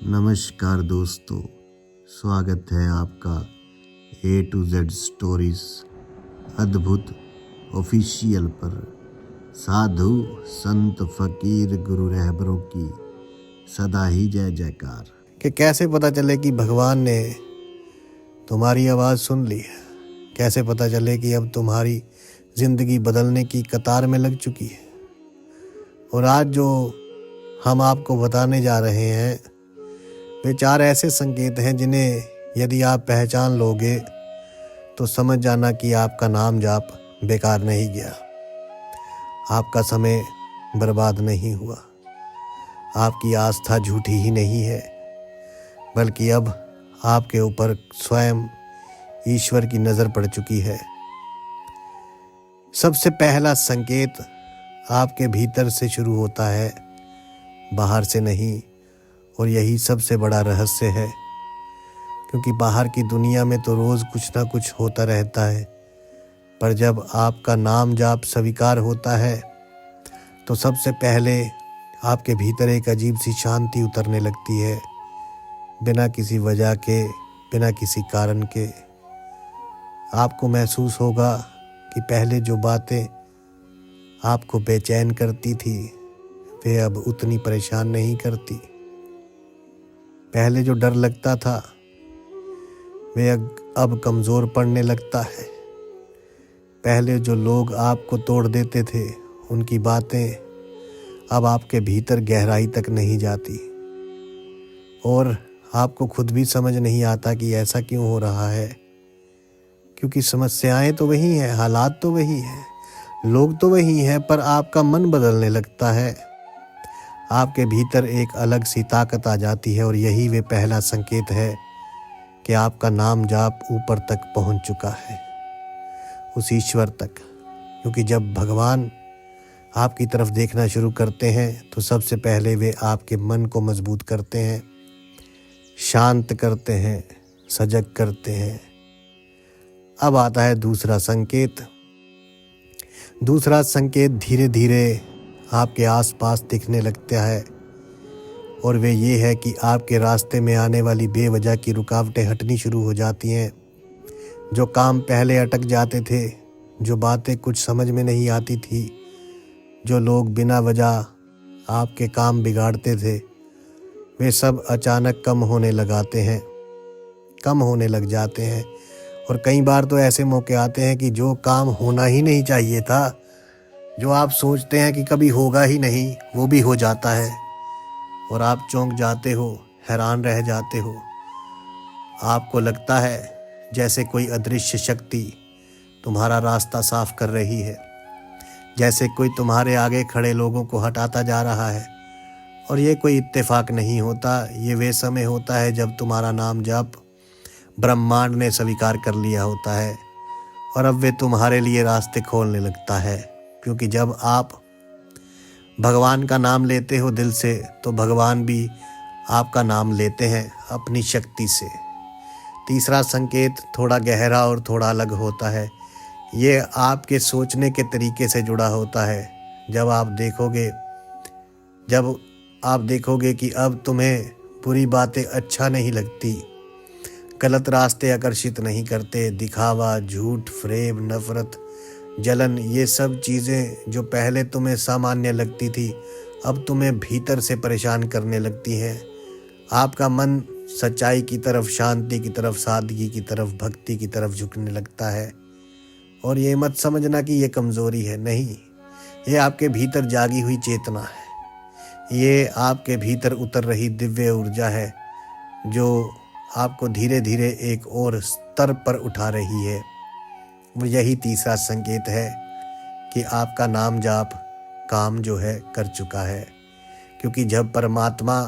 नमस्कार दोस्तों, स्वागत है आपका A to Z स्टोरीज अद्भुत ऑफिशियल पर। साधु संत फकीर गुरु रहबरों की सदा ही जय जयकार। कि कैसे पता चले कि भगवान ने तुम्हारी आवाज़ सुन ली है। कैसे पता चले कि अब तुम्हारी ज़िंदगी बदलने की कतार में लग चुकी है। और आज जो हम आपको बताने जा रहे हैं वे 4 ऐसे संकेत हैं जिन्हें यदि आप पहचान लोगे तो समझ जाना कि आपका नाम जाप बेकार नहीं गया, आपका समय बर्बाद नहीं हुआ, आपकी आस्था झूठी ही नहीं है, बल्कि अब आपके ऊपर स्वयं ईश्वर की नज़र पड़ चुकी है। सबसे पहला संकेत आपके भीतर से शुरू होता है, बाहर से नहीं। और यही सबसे बड़ा रहस्य है, क्योंकि बाहर की दुनिया में तो रोज़ कुछ ना कुछ होता रहता है, पर जब आपका नाम जाप स्वीकार होता है तो सबसे पहले आपके भीतर एक अजीब सी शांति उतरने लगती है, बिना किसी वजह के, बिना किसी कारण के। आपको महसूस होगा कि पहले जो बातें आपको बेचैन करती थी वे अब उतनी परेशान नहीं करती। पहले जो डर लगता था वे अब कमज़ोर पड़ने लगता है। पहले जो लोग आपको तोड़ देते थे उनकी बातें अब आपके भीतर गहराई तक नहीं जाती, और आपको खुद भी समझ नहीं आता कि ऐसा क्यों हो रहा है। क्योंकि समस्याएं तो वही हैं, हालात तो वही हैं, लोग तो वही हैं, पर आपका मन बदलने लगता है। आपके भीतर एक अलग सी ताकत आ जाती है, और यही वे पहला संकेत है कि आपका नाम जाप ऊपर तक पहुंच चुका है, उस ईश्वर तक। क्योंकि जब भगवान आपकी तरफ देखना शुरू करते हैं तो सबसे पहले वे आपके मन को मजबूत करते हैं, शांत करते हैं, सजग करते हैं। अब आता है दूसरा संकेत। दूसरा संकेत धीरे धीरे आपके आसपास दिखने लगता है, और वे ये है कि आपके रास्ते में आने वाली बेवजह की रुकावटें हटनी शुरू हो जाती हैं। जो काम पहले अटक जाते थे, जो बातें कुछ समझ में नहीं आती थी, जो लोग बिना वजह आपके काम बिगाड़ते थे, वे सब अचानक कम होने लग जाते हैं। और कई बार तो ऐसे मौके आते हैं कि जो काम होना ही नहीं चाहिए था, जो आप सोचते हैं कि कभी होगा ही नहीं, वो भी हो जाता है, और आप चौंक जाते हो, हैरान रह जाते हो। आपको लगता है जैसे कोई अदृश्य शक्ति तुम्हारा रास्ता साफ कर रही है, जैसे कोई तुम्हारे आगे खड़े लोगों को हटाता जा रहा है। और ये कोई इत्तेफाक नहीं होता, ये वे समय होता है जब तुम्हारा नाम जाप ब्रह्मांड ने स्वीकार कर लिया होता है, और अब वे तुम्हारे लिए रास्ते खोलने लगता है। क्योंकि जब आप भगवान का नाम लेते हो दिल से, तो भगवान भी आपका नाम लेते हैं अपनी शक्ति से। तीसरा संकेत थोड़ा गहरा और थोड़ा अलग होता है। ये आपके सोचने के तरीके से जुड़ा होता है। जब आप देखोगे कि अब तुम्हें बुरी बातें अच्छा नहीं लगती, गलत रास्ते आकर्षित नहीं करते, दिखावा, झूठ, फ्रेब, नफरत, जलन, ये सब चीज़ें जो पहले तुम्हें सामान्य लगती थी अब तुम्हें भीतर से परेशान करने लगती हैं। आपका मन सच्चाई की तरफ, शांति की तरफ, सादगी की तरफ, भक्ति की तरफ झुकने लगता है। और ये मत समझना कि ये कमज़ोरी है, नहीं, ये आपके भीतर जागी हुई चेतना है। ये आपके भीतर उतर रही दिव्य ऊर्जा है, जो आपको धीरे धीरे एक और स्तर पर उठा रही है। यही तीसरा संकेत है कि आपका नाम जाप काम जो है कर चुका है। क्योंकि जब परमात्मा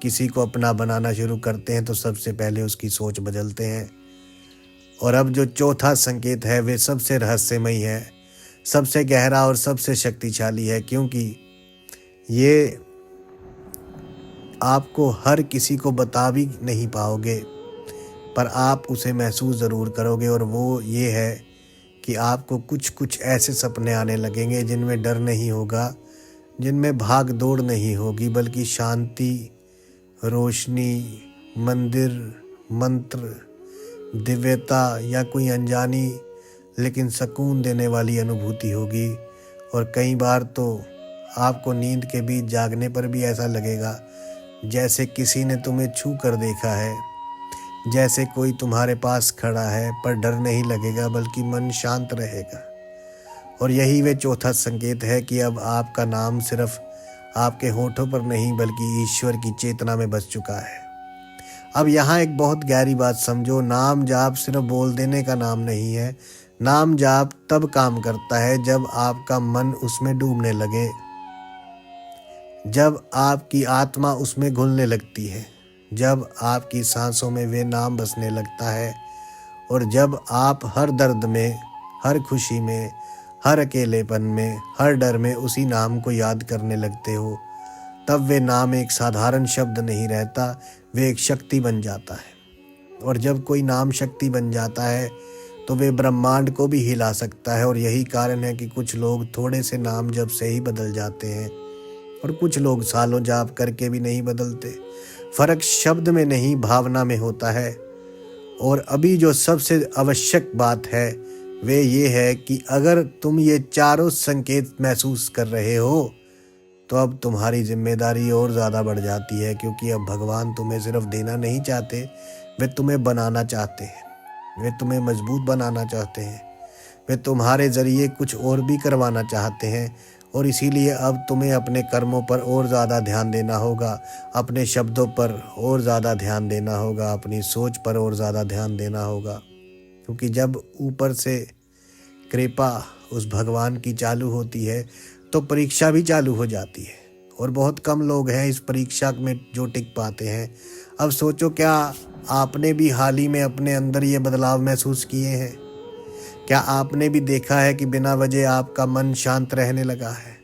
किसी को अपना बनाना शुरू करते हैं तो सबसे पहले उसकी सोच बदलते हैं। और अब जो चौथा संकेत है वे सबसे रहस्यमयी है, सबसे गहरा और सबसे शक्तिशाली है। क्योंकि ये आपको हर किसी को बता भी नहीं पाओगे, पर आप उसे महसूस ज़रूर करोगे। और वो ये है कि आपको कुछ ऐसे सपने आने लगेंगे जिनमें डर नहीं होगा, जिनमें भाग दौड़ नहीं होगी, बल्कि शांति, रोशनी, मंदिर, मंत्र, दिव्यता या कोई अनजानी लेकिन सुकून देने वाली अनुभूति होगी। और कई बार तो आपको नींद के बीच जागने पर भी ऐसा लगेगा जैसे किसी ने तुम्हें छू कर देखा है, जैसे कोई तुम्हारे पास खड़ा है, पर डर नहीं लगेगा बल्कि मन शांत रहेगा। और यही वे चौथा संकेत है कि अब आपका नाम सिर्फ आपके होठों पर नहीं बल्कि ईश्वर की चेतना में बस चुका है। अब यहाँ एक बहुत गहरी बात समझो, नाम जाप सिर्फ बोल देने का नाम नहीं है। नाम जाप तब काम करता है जब आपका मन उसमें डूबने लगे, जब आपकी आत्मा उसमें घुलने लगती है, जब आपकी सांसों में वे नाम बसने लगता है, और जब आप हर दर्द में, हर खुशी में, हर अकेलेपन में, हर डर में उसी नाम को याद करने लगते हो, तब वे नाम एक साधारण शब्द नहीं रहता, वे एक शक्ति बन जाता है। और जब कोई नाम शक्ति बन जाता है तो वे ब्रह्मांड को भी हिला सकता है। और यही कारण है कि कुछ लोग थोड़े से नाम जप से ही बदल जाते हैं और कुछ लोग सालों जाप करके भी नहीं बदलते। फर्क शब्द में नहीं, भावना में होता है। और अभी जो सबसे आवश्यक बात है वे ये है कि अगर तुम ये चारों संकेत महसूस कर रहे हो तो अब तुम्हारी जिम्मेदारी और ज़्यादा बढ़ जाती है, क्योंकि अब भगवान तुम्हें सिर्फ देना नहीं चाहते, वे तुम्हें बनाना चाहते हैं, वे तुम्हें मजबूत बनाना चाहते हैं, वे तुम्हारे ज़रिए कुछ और भी करवाना चाहते हैं। और इसीलिए अब तुम्हें अपने कर्मों पर और ज़्यादा ध्यान देना होगा, अपने शब्दों पर और ज़्यादा ध्यान देना होगा, अपनी सोच पर और ज़्यादा ध्यान देना होगा। क्योंकि जब ऊपर से कृपा उस भगवान की चालू होती है तो परीक्षा भी चालू हो जाती है। और बहुत कम लोग हैं इस परीक्षा में जो टिक पाते हैं। अब सोचो, क्या आपने भी हाल ही में अपने अंदर ये बदलाव महसूस किए हैं? क्या आपने भी देखा है कि बिना वजह आपका मन शांत रहने लगा है?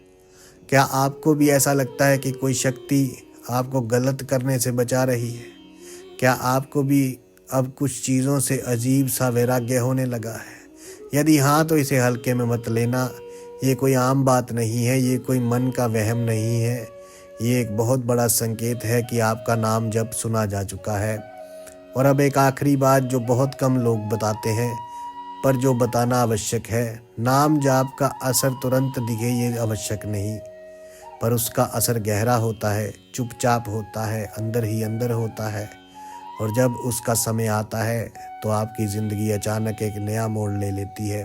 क्या आपको भी ऐसा लगता है कि कोई शक्ति आपको गलत करने से बचा रही है? क्या आपको भी अब कुछ चीज़ों से अजीब सा वैराग्य होने लगा है? यदि हाँ तो इसे हल्के में मत लेना। ये कोई आम बात नहीं है, ये कोई मन का वहम नहीं है, ये एक बहुत बड़ा संकेत है कि आपका नाम जब सुना जा चुका है। और अब एक आखिरी बात जो बहुत कम लोग बताते हैं पर जो बताना आवश्यक है, नाम जाप का असर तुरंत दिखे ये आवश्यक नहीं, पर उसका असर गहरा होता है, चुपचाप होता है, अंदर ही अंदर होता है। और जब उसका समय आता है तो आपकी ज़िंदगी अचानक एक नया मोड़ ले लेती है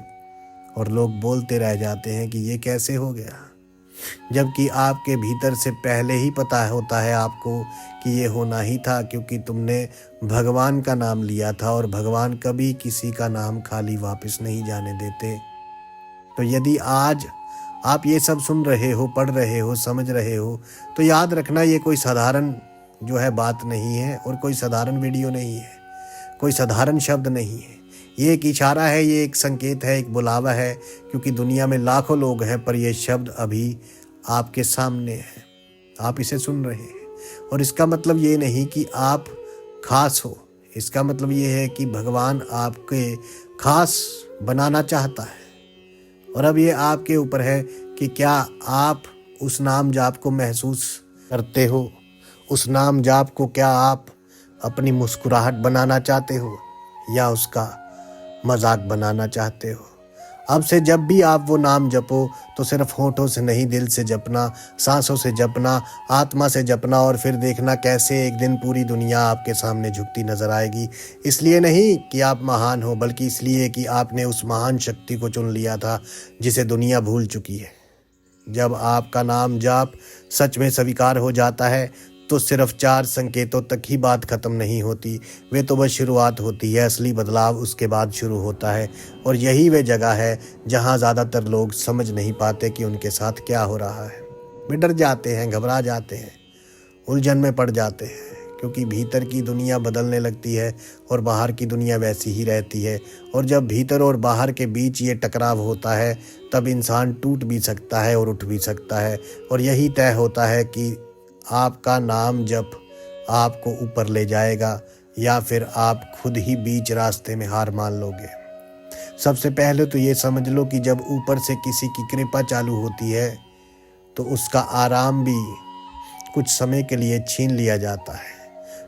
और लोग बोलते रह जाते हैं कि ये कैसे हो गया, जबकि आपके भीतर से पहले ही पता होता है आपको कि ये होना ही था, क्योंकि तुमने भगवान का नाम लिया था और भगवान कभी किसी का नाम खाली वापस नहीं जाने देते। तो यदि आज आप ये सब सुन रहे हो, पढ़ रहे हो, समझ रहे हो, तो याद रखना ये कोई साधारण जो है बात नहीं है और कोई साधारण वीडियो नहीं है, कोई साधारण शब्द नहीं है। ये एक इशारा है, ये एक संकेत है, एक बुलावा है, क्योंकि दुनिया में लाखों लोग हैं पर ये शब्द अभी आपके सामने है, आप इसे सुन रहे हैं। और इसका मतलब ये नहीं कि आप खास हो, इसका मतलब ये है कि भगवान आपके खास बनाना चाहता है। और अब ये आपके ऊपर है कि क्या आप उस नाम जाप को महसूस करते हो, उस नाम जाप को क्या आप अपनी मुस्कुराहट बनाना चाहते हो या उसका मजाक बनाना चाहते हो। अब से जब भी आप वो नाम जपो तो सिर्फ होठों से नहीं, दिल से जपना, सांसों से जपना, आत्मा से जपना, और फिर देखना कैसे एक दिन पूरी दुनिया आपके सामने झुकती नजर आएगी। इसलिए नहीं कि आप महान हो, बल्कि इसलिए कि आपने उस महान शक्ति को चुन लिया था जिसे दुनिया भूल चुकी है। जब आपका नाम जाप सच में स्वीकार हो जाता है तो सिर्फ 4 संकेतों तक ही बात खत्म नहीं होती, वे तो बस शुरुआत होती है। असली बदलाव उसके बाद शुरू होता है। और यही वे जगह है जहां ज़्यादातर लोग समझ नहीं पाते कि उनके साथ क्या हो रहा है। वे डर जाते हैं, घबरा जाते हैं, उलझन में पड़ जाते हैं, क्योंकि भीतर की दुनिया बदलने लगती है और बाहर की दुनिया वैसी ही रहती है। और जब भीतर और बाहर के बीच ये टकराव होता है तब इंसान टूट भी सकता है और उठ भी सकता है। और यही तय होता है कि आपका नाम जब आपको ऊपर ले जाएगा या फिर आप खुद ही बीच रास्ते में हार मान लोगे। सबसे पहले तो ये समझ लो कि जब ऊपर से किसी की कृपा चालू होती है तो उसका आराम भी कुछ समय के लिए छीन लिया जाता है।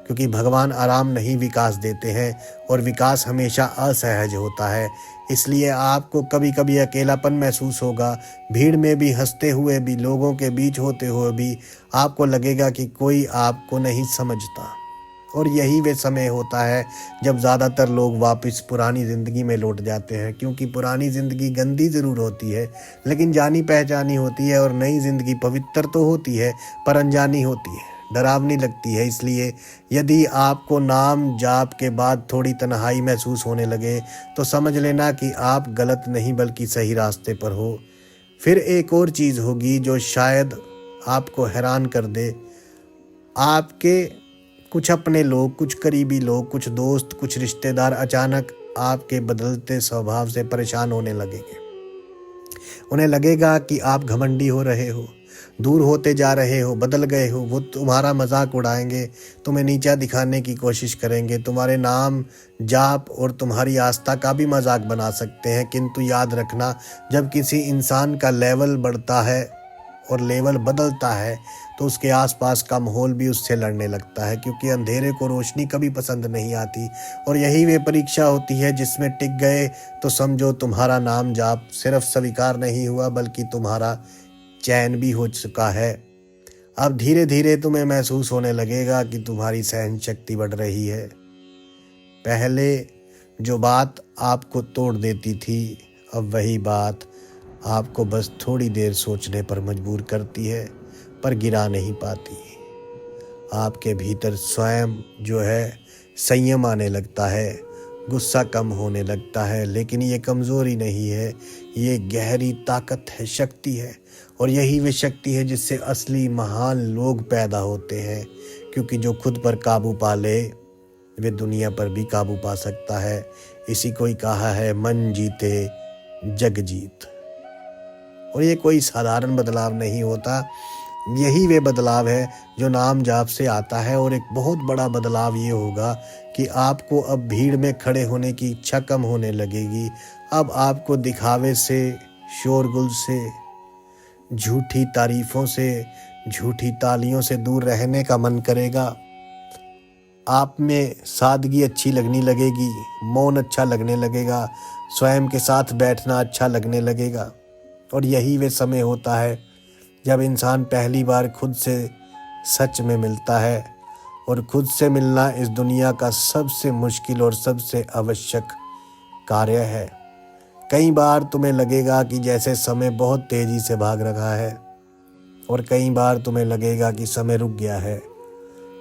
क्योंकि भगवान आराम नहीं विकास देते हैं और विकास हमेशा असहज होता है। इसलिए आपको कभी कभी अकेलापन महसूस होगा, भीड़ में भी, हंसते हुए भी, लोगों के बीच होते हुए भी आपको लगेगा कि कोई आपको नहीं समझता। और यही वे समय होता है जब ज़्यादातर लोग वापस पुरानी ज़िंदगी में लौट जाते हैं, क्योंकि पुरानी ज़िंदगी गंदी ज़रूर होती है लेकिन जानी पहचानी होती है, और नई ज़िंदगी पवित्र तो होती है पर अनजानी होती है, डरावनी लगती है। इसलिए यदि आपको नाम जाप के बाद थोड़ी तन्हाई महसूस होने लगे तो समझ लेना कि आप गलत नहीं बल्कि सही रास्ते पर हो। फिर एक और चीज़ होगी जो शायद आपको हैरान कर दे। आपके कुछ अपने लोग, कुछ करीबी लोग, कुछ दोस्त, कुछ रिश्तेदार अचानक आपके बदलते स्वभाव से परेशान होने लगेंगे। उन्हें लगेगा कि आप घमंडी हो रहे हो, दूर होते जा रहे हो, बदल गए हो। वो तुम्हारा मजाक उड़ाएंगे, तुम्हें नीचा दिखाने की कोशिश करेंगे, तुम्हारे नाम जाप और तुम्हारी आस्था का भी मजाक बना सकते हैं। किंतु याद रखना, जब किसी इंसान का लेवल बढ़ता है और लेवल बदलता है तो उसके आसपास का माहौल भी उससे लड़ने लगता है, क्योंकि अंधेरे को रोशनी कभी पसंद नहीं आती। और यही वे परीक्षा होती है जिसमें टिक गए तो समझो तुम्हारा नाम जाप सिर्फ स्वीकार नहीं हुआ बल्कि तुम्हारा चयन भी हो चुका है। अब धीरे धीरे तुम्हें महसूस होने लगेगा कि तुम्हारी सहन शक्ति बढ़ रही है। पहले जो बात आपको तोड़ देती थी, अब वही बात आपको बस थोड़ी देर सोचने पर मजबूर करती है पर गिरा नहीं पाती। आपके भीतर स्वयं जो है संयम आने लगता है, गुस्सा कम होने लगता है। लेकिन ये कमज़ोरी नहीं है, ये गहरी ताकत है, शक्ति है। और यही वे शक्ति है जिससे असली महान लोग पैदा होते हैं, क्योंकि जो खुद पर काबू पा ले वे दुनिया पर भी काबू पा सकता है। इसी को ही कहा है मन जीते जग जीत। और ये कोई साधारण बदलाव नहीं होता, यही वे बदलाव है जो नाम जाप से आता है। और एक बहुत बड़ा बदलाव ये होगा कि आपको अब भीड़ में खड़े होने की इच्छा कम होने लगेगी। अब आपको दिखावे से, शोरगुल से, झूठी तारीफों से, झूठी तालियों से दूर रहने का मन करेगा। आप में सादगी अच्छी लगने लगेगी, मौन अच्छा लगने लगेगा, स्वयं के साथ बैठना अच्छा लगने लगेगा। और यही वे समय होता है जब इंसान पहली बार खुद से सच में मिलता है। और खुद से मिलना इस दुनिया का सबसे मुश्किल और सबसे आवश्यक कार्य है। कई बार तुम्हें लगेगा कि जैसे समय बहुत तेज़ी से भाग रहा है, और कई बार तुम्हें लगेगा कि समय रुक गया है।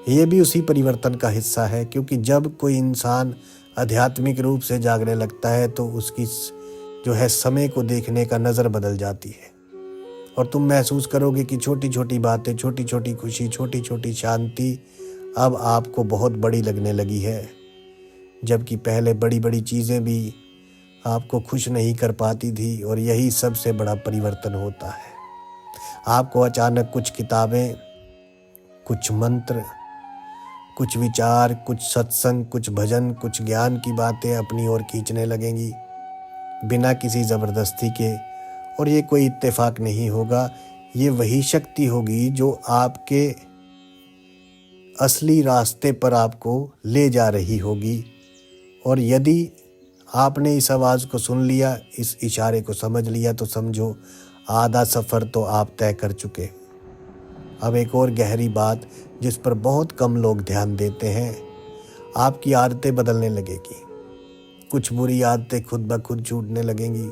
ये भी उसी परिवर्तन का हिस्सा है, क्योंकि जब कोई इंसान आध्यात्मिक रूप से जागने लगता है तो उसकी जो है समय को देखने का नज़र बदल जाती है। और तुम महसूस करोगे कि छोटी छोटी बातें, छोटी छोटी खुशी, छोटी छोटी शांति अब आपको बहुत बड़ी लगने लगी है, जबकि पहले बड़ी बड़ी चीज़ें भी आपको खुश नहीं कर पाती थी। और यही सबसे बड़ा परिवर्तन होता है। आपको अचानक कुछ किताबें, कुछ मंत्र, कुछ विचार, कुछ सत्संग, कुछ भजन, कुछ ज्ञान की बातें अपनी ओर खींचने लगेंगी बिना किसी ज़बरदस्ती के। और ये कोई इत्तेफाक नहीं होगा, ये वही शक्ति होगी जो आपके असली रास्ते पर आपको ले जा रही होगी। और यदि आपने इस आवाज़ को सुन लिया, इस इशारे को समझ लिया, तो समझो आधा सफ़र तो आप तय कर चुके। अब एक और गहरी बात जिस पर बहुत कम लोग ध्यान देते हैं, आपकी आदतें बदलने लगेगी। कुछ बुरी आदतें खुद ब खुद छूटने लगेंगी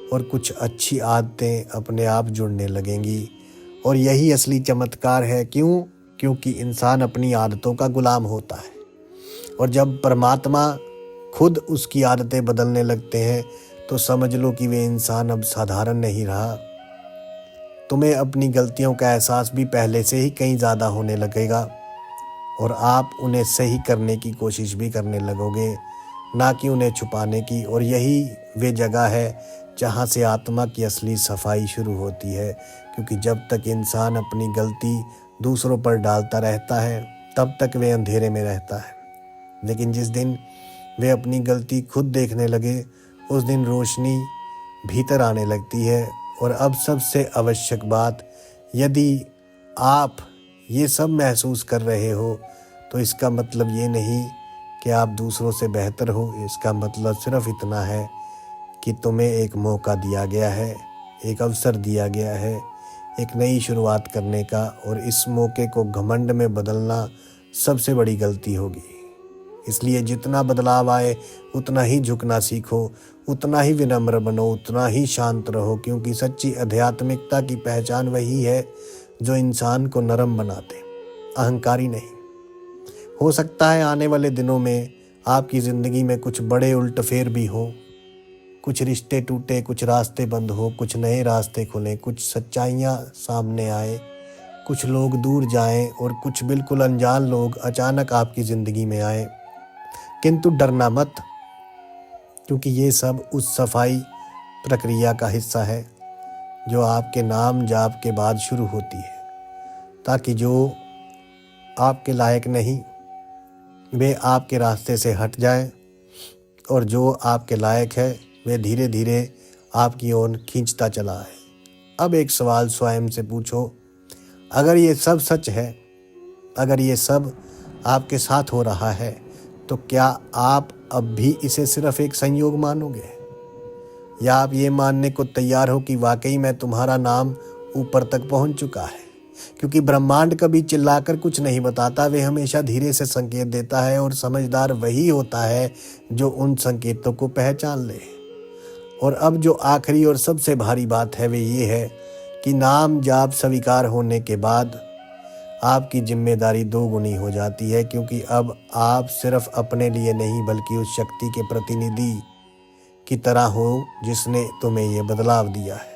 और कुछ अच्छी आदतें अपने आप जुड़ने लगेंगी। और यही असली चमत्कार है। क्यों? क्योंकि इंसान अपनी आदतों का गुलाम होता है, और जब परमात्मा खुद उसकी आदतें बदलने लगते हैं तो समझ लो कि वे इंसान अब साधारण नहीं रहा। तुम्हें अपनी गलतियों का एहसास भी पहले से ही कहीं ज़्यादा होने लगेगा, और आप उन्हें सही करने की कोशिश भी करने लगोगे, ना कि उन्हें छुपाने की। और यही वे जगह है जहाँ से आत्मा की असली सफाई शुरू होती है, क्योंकि जब तक इंसान अपनी गलती दूसरों पर डालता रहता है तब तक वे अंधेरे में रहता है। लेकिन जिस दिन वे अपनी गलती खुद देखने लगे, उस दिन रोशनी भीतर आने लगती है। और अब सबसे आवश्यक बात, यदि आप ये सब महसूस कर रहे हो तो इसका मतलब ये नहीं कि आप दूसरों से बेहतर हो। इसका मतलब सिर्फ इतना है कि तुम्हें एक मौका दिया गया है, एक अवसर दिया गया है एक नई शुरुआत करने का, और इस मौके को घमंड में बदलना सबसे बड़ी गलती होगी। इसलिए जितना बदलाव आए उतना ही झुकना सीखो, उतना ही विनम्र बनो, उतना ही शांत रहो, क्योंकि सच्ची आध्यात्मिकता की पहचान वही है जो इंसान को नरम बनाते, अहंकारी नहीं। हो सकता है आने वाले दिनों में आपकी ज़िंदगी में कुछ बड़े उल्टफेर भी हो, कुछ रिश्ते टूटे, कुछ रास्ते बंद हो, कुछ नए रास्ते खुलें, कुछ सच्चाइयाँ सामने आए, कुछ लोग दूर जाएं और कुछ बिल्कुल अनजान लोग अचानक आपकी ज़िंदगी में आए। किंतु डरना मत, क्योंकि ये सब उस सफाई प्रक्रिया का हिस्सा है जो आपके नाम जाप के बाद शुरू होती है, ताकि जो आपके लायक नहीं वे आपके रास्ते से हट जाए और जो आपके लायक है वे धीरे धीरे आपकी ओर खींचता चला है। अब एक सवाल स्वयं से पूछो, अगर ये सब सच है, अगर ये सब आपके साथ हो रहा है, तो क्या आप अब भी इसे सिर्फ एक संयोग मानोगे, या आप ये मानने को तैयार हो कि वाकई में तुम्हारा नाम ऊपर तक पहुंच चुका है? क्योंकि ब्रह्मांड कभी चिल्लाकर कुछ नहीं बताता, वे हमेशा धीरे से संकेत देता है, और समझदार वही होता है जो उन संकेतों को पहचान ले। और अब जो आखिरी और सबसे भारी बात है वे ये है कि नाम जाप स्वीकार होने के बाद आपकी जिम्मेदारी दोगुनी हो जाती है, क्योंकि अब आप सिर्फ अपने लिए नहीं बल्कि उस शक्ति के प्रतिनिधि की तरह हो जिसने तुम्हें ये बदलाव दिया है।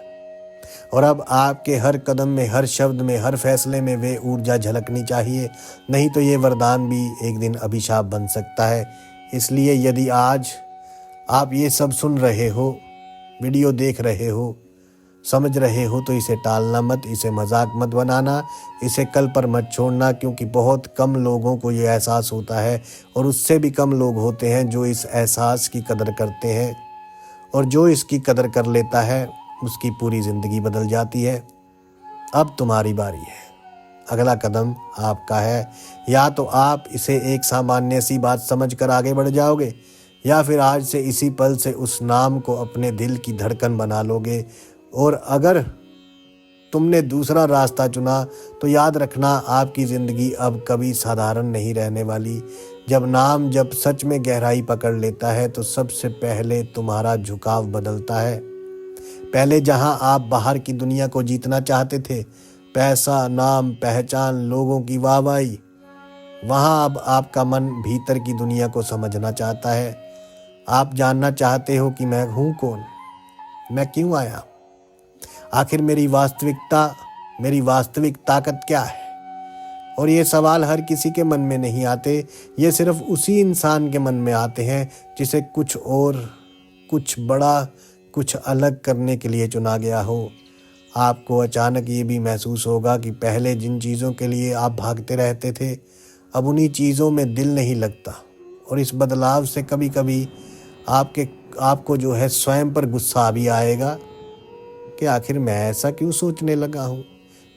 और अब आपके हर कदम में, हर शब्द में, हर फैसले में वे ऊर्जा झलकनी चाहिए, नहीं तो ये वरदान भी एक दिन अभिशाप बन सकता है। इसलिए यदि आज आप ये सब सुन रहे हो, वीडियो देख रहे हो, समझ रहे हो, तो इसे टालना मत, इसे मजाक मत बनाना, इसे कल पर मत छोड़ना, क्योंकि बहुत कम लोगों को ये एहसास होता है, और उससे भी कम लोग होते हैं जो इस एहसास की कदर करते हैं। और जो इसकी कदर कर लेता है उसकी पूरी ज़िंदगी बदल जाती है। अब तुम्हारी बारी है, अगला कदम आपका है। या तो आप इसे एक सामान्य सी बात समझकर आगे बढ़ जाओगे, या फिर आज से इसी पल से उस नाम को अपने दिल की धड़कन बना लोगे। और अगर तुमने दूसरा रास्ता चुना तो याद रखना, आपकी ज़िंदगी अब कभी साधारण नहीं रहने वाली। जब नाम जब सच में गहराई पकड़ लेता है तो सबसे पहले तुम्हारा झुकाव बदलता है। पहले जहां आप बाहर की दुनिया को जीतना चाहते थे, पैसा, नाम, पहचान, लोगों की वाहवाही, वहां अब आपका मन भीतर की दुनिया को समझना चाहता है। आप जानना चाहते हो कि मैं हूँ कौन, मैं क्यों आया, आखिर मेरी वास्तविक ताकत क्या है। और ये सवाल हर किसी के मन में नहीं आते, ये सिर्फ उसी इंसान के मन में आते हैं जिसे कुछ और, कुछ बड़ा, कुछ अलग करने के लिए चुना गया हो। आपको अचानक ये भी महसूस होगा कि पहले जिन चीज़ों के लिए आप भागते रहते थे, अब उन्हीं चीज़ों में दिल नहीं लगता। और इस बदलाव से कभी कभी आपको जो है स्वयं पर गुस्सा भी आएगा कि आखिर मैं ऐसा क्यों सोचने लगा हूँ,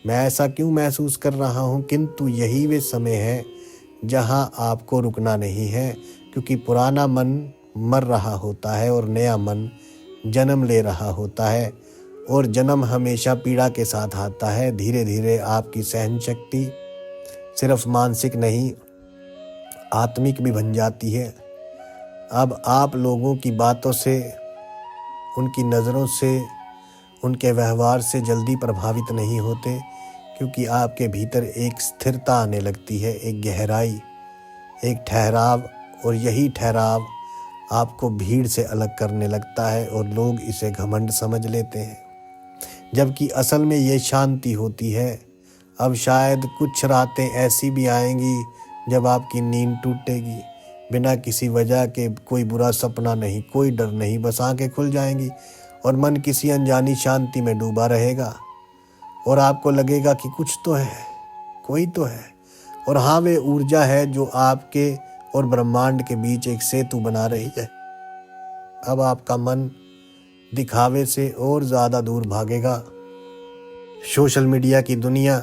मैं ऐसा क्यों महसूस कर रहा हूँ। किंतु यही वे समय है जहाँ आपको रुकना नहीं है, क्योंकि पुराना मन मर रहा होता है और नया मन जन्म ले रहा होता है। और जन्म हमेशा पीड़ा के साथ आता है। धीरे धीरे आपकी सहन शक्ति सिर्फ मानसिक नहीं, आत्मिक भी बन जाती है। अब आप लोगों की बातों से, उनकी नज़रों से, उनके व्यवहार से जल्दी प्रभावित नहीं होते, क्योंकि आपके भीतर एक स्थिरता आने लगती है, एक गहराई, एक ठहराव। और यही ठहराव आपको भीड़ से अलग करने लगता है, और लोग इसे घमंड समझ लेते हैं, जबकि असल में ये शांति होती है। अब शायद कुछ रातें ऐसी भी आएंगी जब आपकी नींद टूटेगी, बिना किसी वजह के, कोई बुरा सपना नहीं, कोई डर नहीं, बस आंखें खुल जाएंगी और मन किसी अनजानी शांति में डूबा रहेगा। और आपको लगेगा कि कुछ तो है, कोई तो है। और हाँ, वे ऊर्जा है जो आपके और ब्रह्मांड के बीच एक सेतु बना रही है। अब आपका मन दिखावे से और ज़्यादा दूर भागेगा। सोशल मीडिया की दुनिया,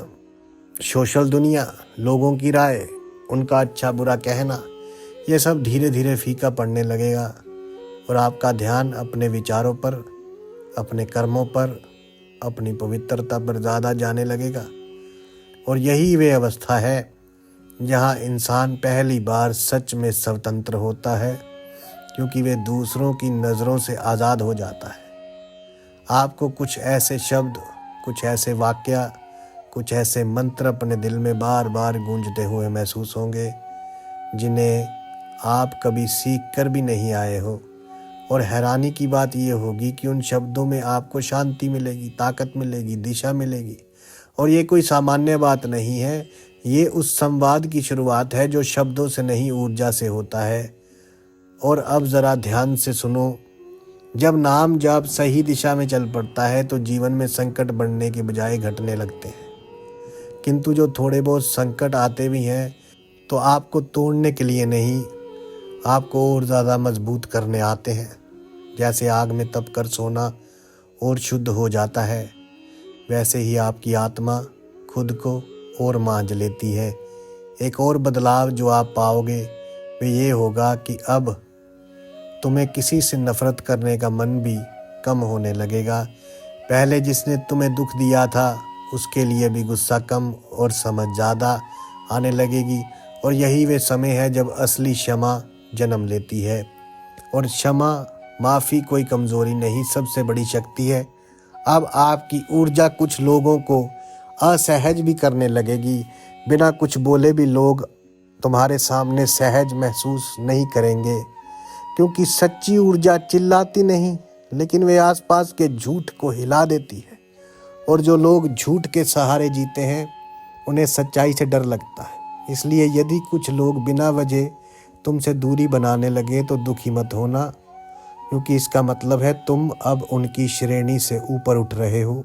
सोशल दुनिया, लोगों की राय उनका अच्छा बुरा कहना, ये सब धीरे धीरे फीका पड़ने लगेगा और आपका ध्यान अपने विचारों पर, अपने कर्मों पर, अपनी पवित्रता पर ज़्यादा जाने लगेगा। और यही वे अवस्था है जहाँ इंसान पहली बार सच में स्वतंत्र होता है, क्योंकि वे दूसरों की नज़रों से आज़ाद हो जाता है। आपको कुछ ऐसे शब्द, कुछ ऐसे वाक्य, कुछ ऐसे मंत्र अपने दिल में बार बार गूंजते हुए महसूस होंगे जिन्हें आप कभी सीख कर भी नहीं आए हो। और हैरानी की बात यह होगी कि उन शब्दों में आपको शांति मिलेगी, ताकत मिलेगी, दिशा मिलेगी। और ये कोई सामान्य बात नहीं है, ये उस संवाद की शुरुआत है जो शब्दों से नहीं, ऊर्जा से होता है। और अब ज़रा ध्यान से सुनो, जब नाम जाप सही दिशा में चल पड़ता है तो जीवन में संकट बढ़ने के बजाय घटने लगते हैं। किंतु जो थोड़े बहुत संकट आते भी हैं तो आपको तोड़ने के लिए नहीं, आपको और ज़्यादा मजबूत करने आते हैं। जैसे आग में तप कर सोना और शुद्ध हो जाता है, वैसे ही आपकी आत्मा खुद को और मांझ लेती है। एक और बदलाव जो आप पाओगे वो ये होगा कि अब तुम्हें किसी से नफ़रत करने का मन भी कम होने लगेगा। पहले जिसने तुम्हें दुख दिया था उसके लिए भी गुस्सा कम और समझ ज़्यादा आने लगेगी। और यही वे समय है जब असली क्षमा जन्म लेती है। और क्षमा, माफ़ी कोई कमज़ोरी नहीं, सबसे बड़ी शक्ति है। अब आपकी ऊर्जा कुछ लोगों को असहज भी करने लगेगी। बिना कुछ बोले भी लोग तुम्हारे सामने सहज महसूस नहीं करेंगे, क्योंकि सच्ची ऊर्जा चिल्लाती नहीं, लेकिन वे आसपास के झूठ को हिला देती है। और जो लोग झूठ के सहारे जीते हैं उन्हें सच्चाई से डर लगता है। इसलिए यदि कुछ लोग बिना वजह तुमसे दूरी बनाने लगे तो दुखी मत होना, क्योंकि इसका मतलब है तुम अब उनकी श्रेणी से ऊपर उठ रहे हो।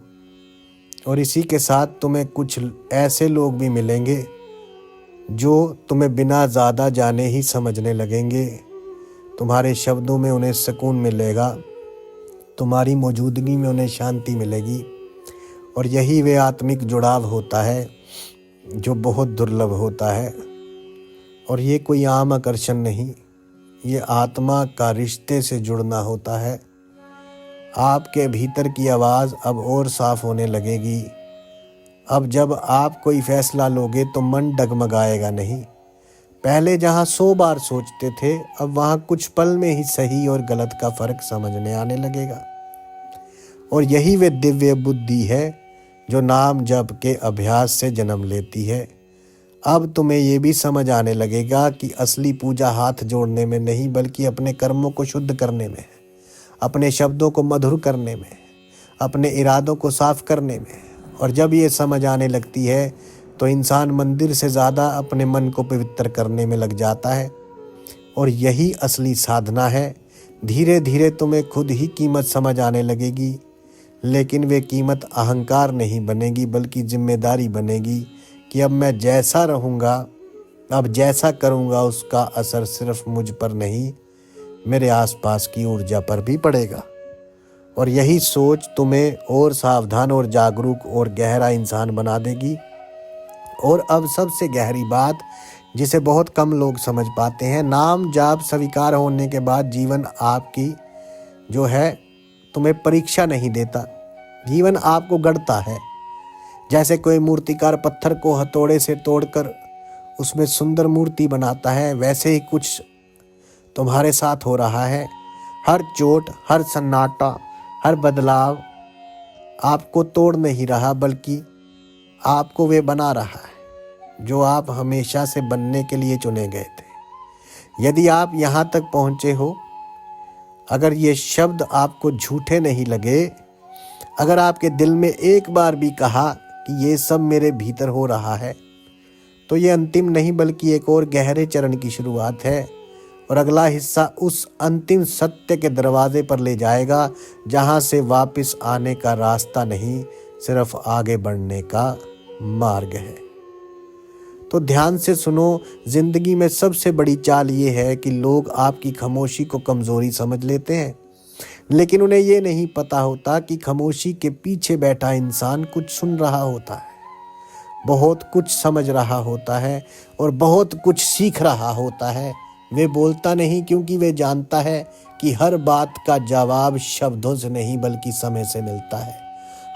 और इसी के साथ तुम्हें कुछ ऐसे लोग भी मिलेंगे जो तुम्हें बिना ज़्यादा जाने ही समझने लगेंगे। तुम्हारे शब्दों में उन्हें सुकून मिलेगा, तुम्हारी मौजूदगी में उन्हें शांति मिलेगी। और यही वे आत्मिक जुड़ाव होता है जो बहुत दुर्लभ होता है। और ये कोई आम आकर्षण नहीं, ये आत्मा का रिश्ते से जुड़ना होता है। आपके भीतर की आवाज़ अब और साफ होने लगेगी। अब जब आप कोई फैसला लोगे तो मन डगमगाएगा नहीं। पहले जहाँ 100 बार सोचते थे, अब वहाँ कुछ पल में ही सही और गलत का फ़र्क समझने आने लगेगा। और यही वे दिव्य बुद्धि है जो नाम जप के अभ्यास से जन्म लेती है। अब तुम्हें ये भी समझ आने लगेगा कि असली पूजा हाथ जोड़ने में नहीं, बल्कि अपने कर्मों को शुद्ध करने में है, अपने शब्दों को मधुर करने में, अपने इरादों को साफ करने में। और जब ये समझ आने लगती है तो इंसान मंदिर से ज़्यादा अपने मन को पवित्र करने में लग जाता है। और यही असली साधना है। धीरे धीरे तुम्हें खुद ही कीमत समझ आने लगेगी, लेकिन वे कीमत अहंकार नहीं बनेगी, बल्कि जिम्मेदारी बनेगी कि अब मैं जैसा रहूँगा, अब जैसा करूँगा, उसका असर सिर्फ मुझ पर नहीं, मेरे आसपास की ऊर्जा पर भी पड़ेगा। और यही सोच तुम्हें और सावधान और जागरूक और गहरा इंसान बना देगी। और अब सबसे गहरी बात, जिसे बहुत कम लोग समझ पाते हैं, नाम जाप स्वीकार होने के बाद जीवन आपकी जो है तुम्हें परीक्षा नहीं देता, जीवन आपको गढ़ता है। जैसे कोई मूर्तिकार पत्थर को हथौड़े से तोड़कर उसमें सुंदर मूर्ति बनाता है, वैसे ही कुछ तुम्हारे साथ हो रहा है। हर चोट, हर सन्नाटा, हर बदलाव आपको तोड़ नहीं रहा, बल्कि आपको वे बना रहा है जो आप हमेशा से बनने के लिए चुने गए थे। यदि आप यहाँ तक पहुँचे हो, अगर ये शब्द आपको झूठे नहीं लगे, अगर आपके दिल में एक बार भी कहा कि ये सब मेरे भीतर हो रहा है, तो ये अंतिम नहीं, बल्कि एक और गहरे चरण की शुरुआत है। और अगला हिस्सा उस अंतिम सत्य के दरवाजे पर ले जाएगा, जहाँ से वापस आने का रास्ता नहीं, सिर्फ आगे बढ़ने का मार्ग है। तो ध्यान से सुनो, जिंदगी में सबसे बड़ी चाल ये है कि लोग आपकी खामोशी को कमज़ोरी समझ लेते हैं, लेकिन उन्हें ये नहीं पता होता कि खामोशी के पीछे बैठा इंसान कुछ सुन रहा होता है। बहुत कुछ समझ रहा होता है और बहुत कुछ सीख रहा होता है। वे बोलता नहीं क्योंकि वे जानता है कि हर बात का जवाब शब्दों से नहीं बल्कि समय से मिलता है।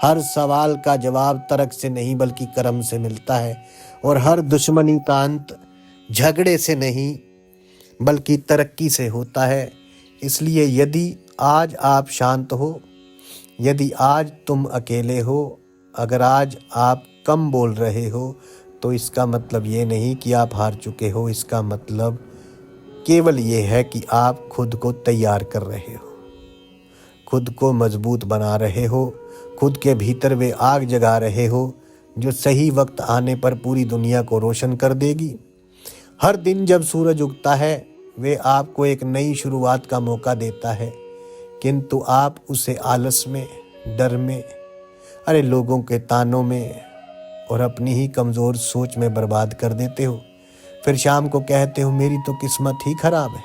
हर सवाल का जवाब तर्क से नहीं बल्कि कर्म से मिलता है। और हर दुश्मनी का अंत झगड़े से नहीं बल्कि तरक्की से होता है। इसलिए यदि आज आप शांत हो, यदि आज तुम अकेले हो, अगर आज आप कम बोल रहे हो, तो इसका मतलब ये नहीं कि आप हार चुके हो। इसका मतलब केवल ये है कि आप खुद को तैयार कर रहे हो, खुद को मजबूत बना रहे हो, खुद के भीतर वे आग जगा रहे हो जो सही वक्त आने पर पूरी दुनिया को रोशन कर देगी। हर दिन जब सूरज उगता है वे आपको एक नई शुरुआत का मौका देता है, किंतु आप उसे आलस में, डर में, लोगों के तानों में और अपनी ही कमज़ोर सोच में बर्बाद कर देते हो। फिर शाम को कहते हो मेरी तो किस्मत ही खराब है।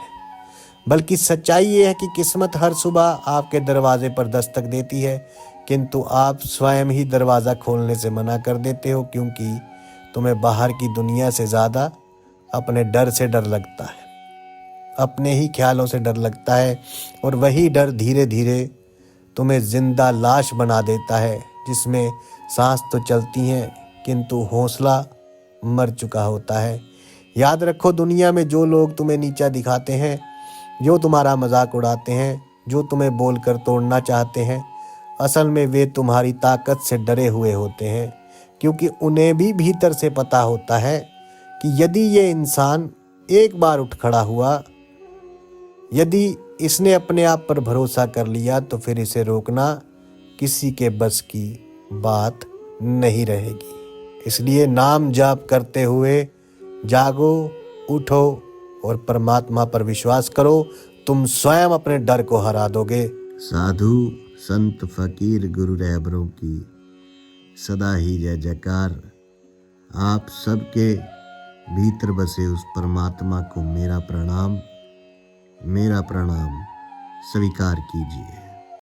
बल्कि सच्चाई ये है कि किस्मत हर सुबह आपके दरवाजे पर दस्तक देती है, किंतु आप स्वयं ही दरवाज़ा खोलने से मना कर देते हो, क्योंकि तुम्हें बाहर की दुनिया से ज़्यादा अपने डर से डर लगता है, अपने ही ख्यालों से डर लगता है। और वही डर धीरे धीरे तुम्हें जिंदा लाश बना देता है, जिसमें सांस तो चलती हैं किंतु हौसला मर चुका होता है। याद रखो, दुनिया में जो लोग तुम्हें नीचा दिखाते हैं, जो तुम्हारा मजाक उड़ाते हैं, जो तुम्हें बोलकर तोड़ना चाहते हैं, असल में वे तुम्हारी ताकत से डरे हुए होते हैं, क्योंकि उन्हें भी भीतर से पता होता है कि यदि ये इंसान एक बार उठ खड़ा हुआ, यदि इसने अपने आप पर भरोसा कर लिया, तो फिर इसे रोकना किसी के बस की बात नहीं रहेगी। इसलिए नाम जाप करते हुए जागो, उठो और परमात्मा पर विश्वास करो। तुम स्वयं अपने डर को हरा दोगे। साधु संत फकीर गुरु रहबरों की सदा ही जय जयकार। आप सबके भीतर बसे उस परमात्मा को मेरा प्रणाम स्वीकार कीजिए।